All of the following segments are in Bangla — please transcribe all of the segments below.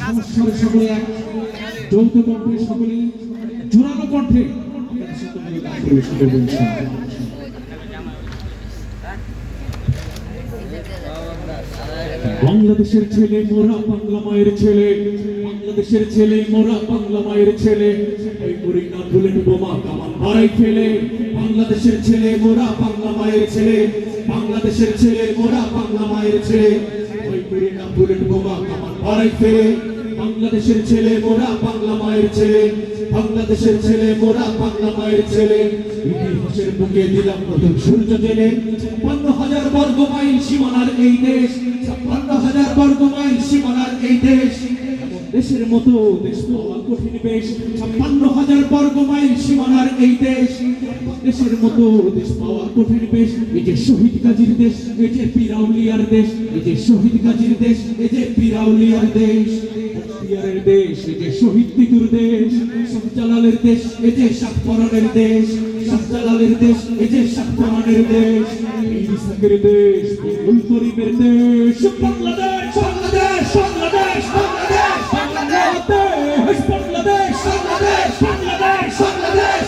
সমস্যার সকলে এক যৌথ কণ্ঠে সকলে জোরালো কণ্ঠে পরিবেশন করবেন ইনশাআল্লাহ। বাংলাদেশের ছেলে মোরা বাংলা মায়ের ছেলে, বাংলাদেশের ছেলে মোরা বাংলা মায়ের ছেলে, ওই করি না বুলেট বোমা কামান মারাই ফেলে। বাংলাদেশের ছেলে মোরা বাংলা মায়ের ছেলে, বাংলাদেশের ছেলে মোরা বাংলা মায়ের ছেলে, ওই করি না বুলেট বোমা কামান মারাই ফেলে। বাংলাদেশের ছেলে মোরা বাংলা মায়ের ছেলে, বাংলাদেশের ছেলে মোরা বাংলা মায়ের ছেলে, ইতিহাসের বুকে দিলাম নতুন সূর্য জেলে। ৫৬,০০০ বর্গ মাইল সীমানার এই দেশ, ৫৬,০০০ বর্গ মাইল সীমানার এই দেশ, দেশের মতো দেশ পাওয়া কঠিন বেশ। ৫৬,০০০ বর্গ মাইল সীমানার এই দেশ, দেশের মতো দেশ পাওয়া কঠিন বেশ। এই যে শহীদ গাজীর দেশ, এই যে পিরাউলিয়ার দেশ, এই যে শহীদ গাজীর দেশ, এই যে পিরাউলিয়ার দেশ, বখতিয়ারের দেশ, এই যে শহীদ তিতুর দেশ, শাহজালালের দেশ, এই যে শাহপরানের দেশ, শাহজালালের দেশ, এই যে শাহপরানের দেশ, এই ইসাকের দেশ, আব্দুল করিমের দেশ। বাংলাদেশ বাংলাদেশ বাংলাদেশ বাংলাদেশ বাংলাদেশ বাংলাদেশ বাংলাদেশ বাংলাদেশ বাংলাদেশ বাংলাদেশ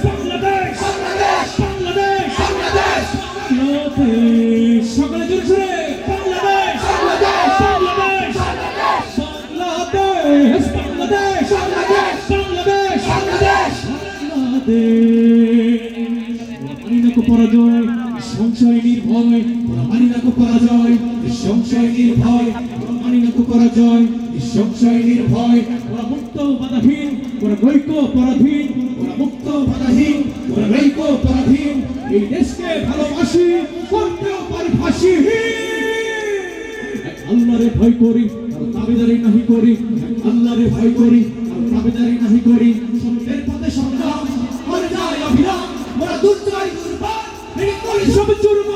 বাংলাদেশ বাংলাদেশ বাংলাদেশ বাংলাদেশ সকলে জোরে জোরে বাংলাদেশ বাংলাদেশ বাংলাদেশ বাংলাদেশ বাংলাদেশ বাংলাদেশ বাংলাদেশ বাংলাদেশ মানি না কো পরাজয় সংশয় নির্ভয়, মানি না কো পরাজয় সংশয় নির্ভয়, মানি না কো পরাজয় সংশয় নির্ভয়। ওরা মুক্ত বাধাহীন, ওরা নৈক পরাধীন, ওরা মুক্ত বাধাহীন, ওরা নৈক পরাধীন। এই দেশকে ভালোবাসি, করতেও পারি ফাঁসি। আল্লাহরে ভয় করি, দাবিদারি নাহি করি, আল্লাহরে ভয় করি, দাবিদারি নাহি করি। সত্যের পথে সংগ্রাম করে যায় অভিরাম, ওরা দুর্জয় দুর্বার করি সব জুর্ম।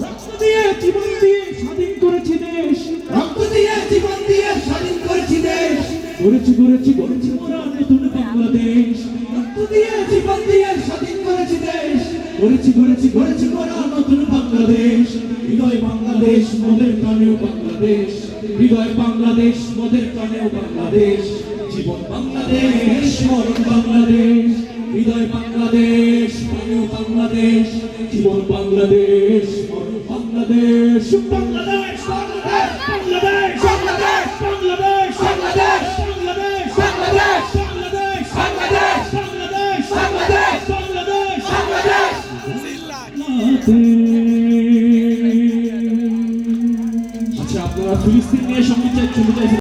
রক্ত দিয়ে জীবন দিয়ে স্বাধীন করেছি দেশ, রক্ত দিয়ে জীবন দিয়ে স্বাধীন করেছি দেশ। গড়েছি গড়েছি গড়েছি মোরা নতুন বাংলাদেশ, রক্ত দিয়ে জীবন দিয়ে স্বাধীন করেছি দেশ। গড়েছি গড়েছি গড়েছি মোরা নতুন বাংলাদেশ। হৃদয় বাংলাদেশ মোদের প্রাণেও বাংলাদেশ, হৃদয় বাংলাদেশ মোদের প্রাণেও বাংলাদেশ। জীবন বাংলাদেশ মরণ বাংলাদেশ, হৃদয় বাংলাদেশ প্রাণেও বাংলাদেশ। জীবন বাংলাদেশ মরণ বাংলাদেশ। বাংলাদেশ বাংলাদেশ বাংলাদেশ বাংলাদেশ বাংলাদেশ বাংলাদেশ বাংলাদেশ বাংলাদেশ বাংলাদেশ বাংলাদেশ বাংলাদেশ বাংলাদেশ বাংলাদেশ বাংলাদেশ। আচ্ছা, আপনারা ফিলিস্তিন নিয়ে সঙ্গীত চাইছেন।